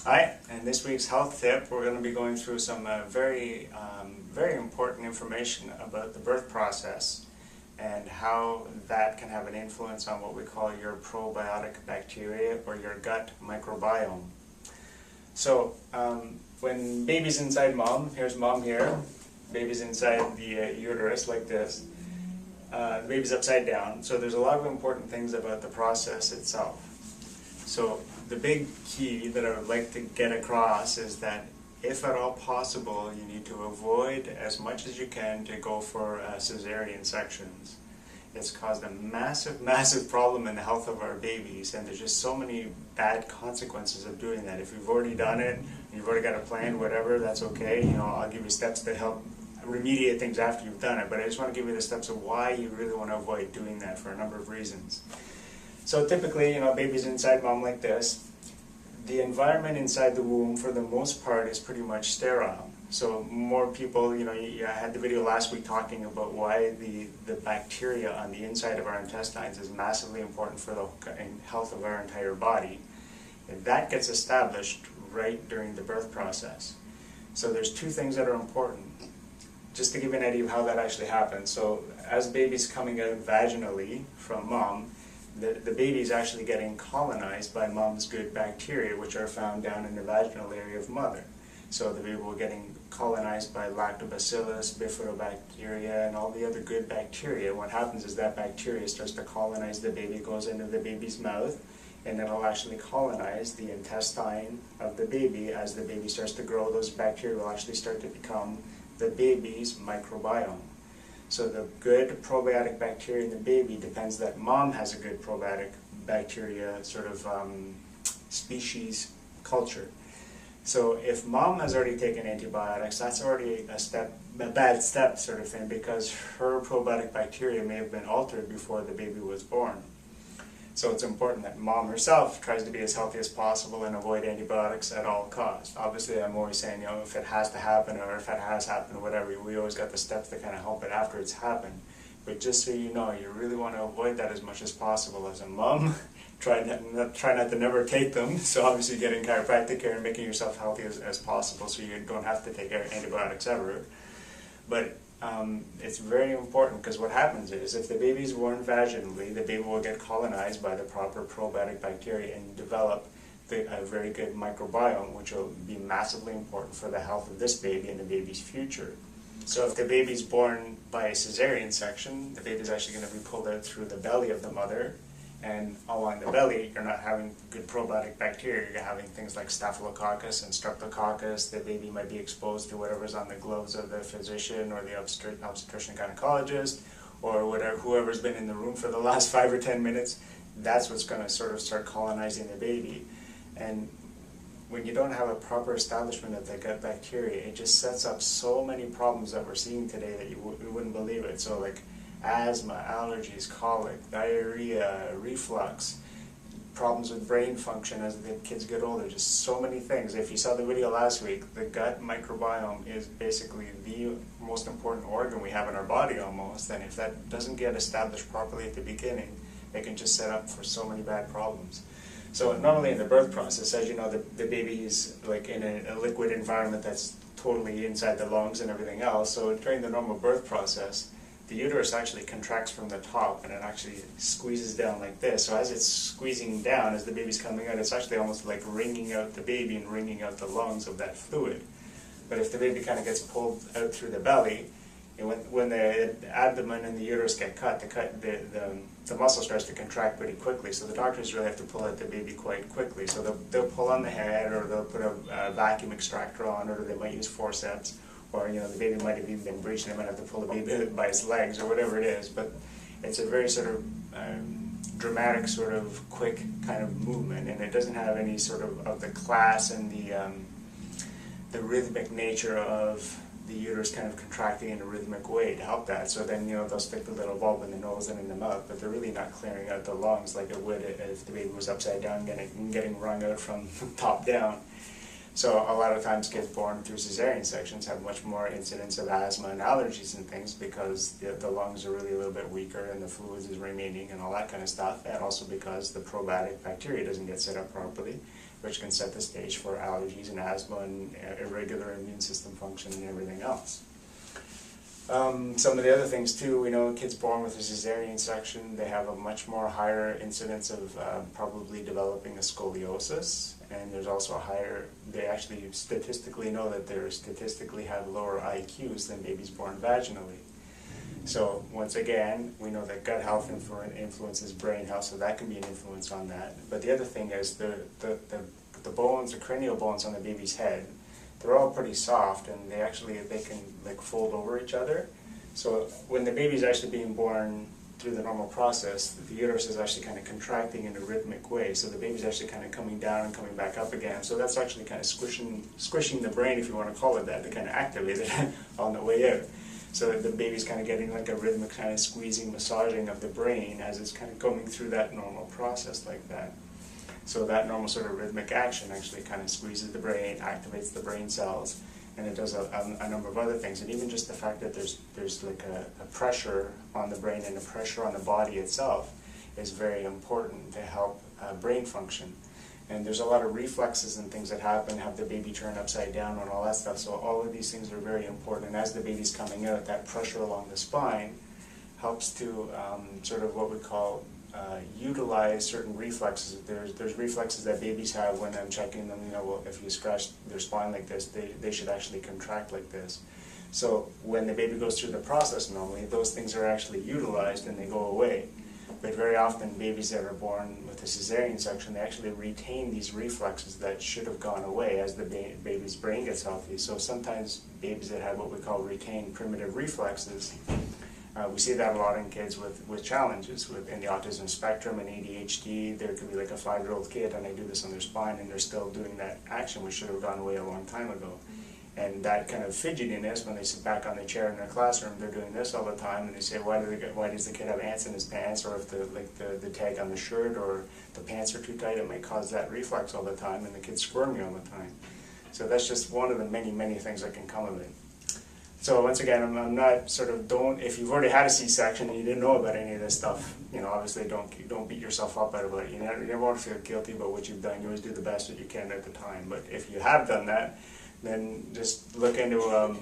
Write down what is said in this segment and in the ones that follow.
Hi, in this week's health tip, we're going to be going through some very important information about the birth process and how that can have an influence on what we call your probiotic bacteria or your gut microbiome. So, when baby's inside mom, here's mom here, baby's inside the uterus like this, the baby's upside down, so there's a lot of important things about the process itself. So the big key that I would like to get across is that if at all possible, you need to avoid as much as you can to go for cesarean sections. It's caused a massive problem in the health of our babies, and there's just so many bad consequences of doing that. If you've already done it, you've already got a plan, whatever, that's okay. You know, I'll give you steps to help remediate things after you've done it, but I just want to give you the steps of why you really want to avoid doing that for a number of reasons. So typically, baby's inside mom like this. The environment inside the womb, for the most part, is pretty much sterile. So more people, I had the video last week talking about why the bacteria on the inside of our intestines is massively important for the health of our entire body. And that gets established right during the birth process. So there's two things that are important. Just to give you an idea of how that actually happens. So as baby's coming out vaginally from mom, the baby is actually getting colonized by mom's good bacteria, which are found down in the vaginal area of mother. So the baby will getting colonized by lactobacillus, bifidobacteria, and all the other good bacteria. What happens is that bacteria starts to colonize the baby, goes into the baby's mouth, and it'll actually colonize the intestine of the baby. As the baby starts to grow, those bacteria will actually start to become the baby's microbiome. So the good probiotic bacteria in the baby depends that mom has a good probiotic bacteria species culture. So if mom has already taken antibiotics, that's already a bad step sort of thing, because her probiotic bacteria may have been altered before the baby was born. So it's important that mom herself tries to be as healthy as possible and avoid antibiotics at all costs. Obviously, I'm always saying, if it has to happen or if it has happened or whatever, we always got the steps to kind of help it after it's happened. But just so you know, you really want to avoid that as much as possible. As a mom, try not to never take them. So obviously getting chiropractic care and making yourself healthy as possible so you don't have to take antibiotics ever. But it's very important, because what happens is if the baby is born vaginally, the baby will get colonized by the proper probiotic bacteria and develop a very good microbiome, which will be massively important for the health of this baby and the baby's future. So if the baby is born by a cesarean section, the baby is actually going to be pulled out through the belly of the mother, and along the belly you're not having good probiotic bacteria, you're having things like staphylococcus and streptococcus. The baby might be exposed to whatever's on the gloves of the physician or the obstetrician gynecologist, or whoever's been in the room for the last 5 or 10 minutes. That's what's going to sort of start colonizing the baby. And when you don't have a proper establishment of the gut bacteria, it just sets up so many problems that we're seeing today that you wouldn't believe it. So like asthma, allergies, colic, diarrhea, reflux, problems with brain function as the kids get older, just so many things. If you saw the video last week, the gut microbiome is basically the most important organ we have in our body almost, and if that doesn't get established properly at the beginning, it can just set up for so many bad problems. So not only in the birth process, as you know, the baby is like in a liquid environment that's totally inside the lungs and everything else, so during the normal birth process, the uterus actually contracts from the top and it actually squeezes down like this. So as it's squeezing down, as the baby's coming out, it's actually almost like wringing out the baby and wringing out the lungs of that fluid. But if the baby kind of gets pulled out through the belly, when the abdomen and the uterus get cut, the muscle starts to contract pretty quickly. So the doctors really have to pull out the baby quite quickly. So they'll pull on the head, or they'll put a vacuum extractor on, or they might use forceps. Or the baby might have even been breached and they might have to pull the baby out by its legs or whatever it is. But it's a very sort of dramatic, sort of quick kind of movement, and it doesn't have any sort of the class and the rhythmic nature of the uterus kind of contracting in a rhythmic way to help that. So then they'll stick the little bulb in the nose and in the mouth, but they're really not clearing out the lungs like it would if the baby was upside down getting wrung out from top down. So a lot of times kids born through cesarean sections have much more incidence of asthma and allergies and things because the lungs are really a little bit weaker and the fluids is remaining and all that kind of stuff, and also because the probiotic bacteria doesn't get set up properly, which can set the stage for allergies and asthma and irregular immune system function and everything else. Some of the other things too, we know kids born with a cesarean section, they have a much more higher incidence of probably developing a scoliosis, and there's also a higher, they actually statistically know that they statistically have lower IQs than babies born vaginally. So once again, we know that gut health influences brain health, so that can be an influence on that. But the other thing is the bones, the cranial bones on the baby's head, they're all pretty soft, and they can like fold over each other. So when the baby's actually being born through the normal process, the uterus is actually kind of contracting in a rhythmic way. So the baby's actually kind of coming down and coming back up again. So that's actually kind of squishing the brain, if you want to call it that, to kind of activate it on the way out. So the baby's kind of getting like a rhythmic kind of squeezing, massaging of the brain as it's kind of going through that normal process like that. So that normal sort of rhythmic action actually kind of squeezes the brain, activates the brain cells, and it does a number of other things. And even just the fact that there's like a pressure on the brain and a pressure on the body itself is very important to help brain function. And there's a lot of reflexes and things that happen, have the baby turn upside down and all that stuff. So all of these things are very important. And as the baby's coming out, that pressure along the spine helps to sort of what we call utilize certain reflexes. There's reflexes that babies have when I'm checking them, you know, well, if you scratch their spine like this, they should actually contract like this. So when the baby goes through the process normally, those things are actually utilized and they go away. But very often babies that are born with a cesarean section, they actually retain these reflexes that should have gone away as the baby's brain gets healthy. So sometimes babies that have what we call retained primitive reflexes, we see that a lot in kids with challenges in the autism spectrum and ADHD. There could be like a 5-year-old kid and they do this on their spine and they're still doing that action which should have gone away a long time ago. And that kind of fidgetiness, when they sit back on the chair in their classroom, they're doing this all the time, and they say, why does the kid have ants in his pants, or if the tag on the shirt or the pants are too tight, it may cause that reflex all the time, and the kid's squirming all the time. So that's just one of the many, many things that can come of it. So once again, I'm not sort of, if you've already had a C-section and you didn't know about any of this stuff, you know, obviously don't beat yourself up about it. You never want to feel guilty about what you've done. You always do the best that you can at the time. But if you have done that, then just look into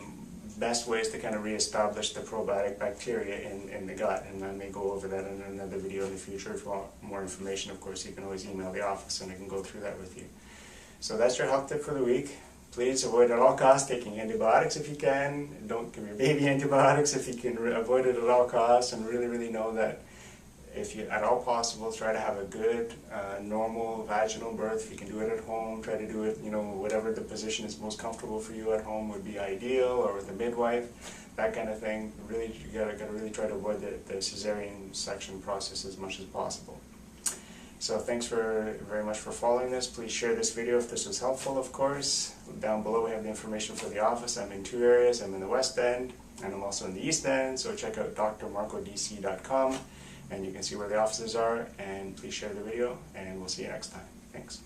best ways to kind of reestablish the probiotic bacteria in the gut, and I may go over that in another video in the future. If you want more information, of course, you can always email the office and I can go through that with you. So that's your health tip for the week. Please avoid at all costs taking antibiotics if you can. Don't give your baby antibiotics if you can avoid it at all costs, and really, really know that if you at all possible, try to have a good, normal vaginal birth. If you can do it at home, try to do it, you know, whatever the position is most comfortable for you at home would be ideal, or with a midwife, that kind of thing. Really, you gotta really try to avoid the cesarean section process as much as possible. So thanks very much for following this. Please share this video if this was helpful, of course. Down below we have the information for the office. I'm in 2 areas. I'm in the West End, and I'm also in the East End, so check out drmarcodc.com. And you can see where the offices are, and please share the video, and we'll see you next time. Thanks.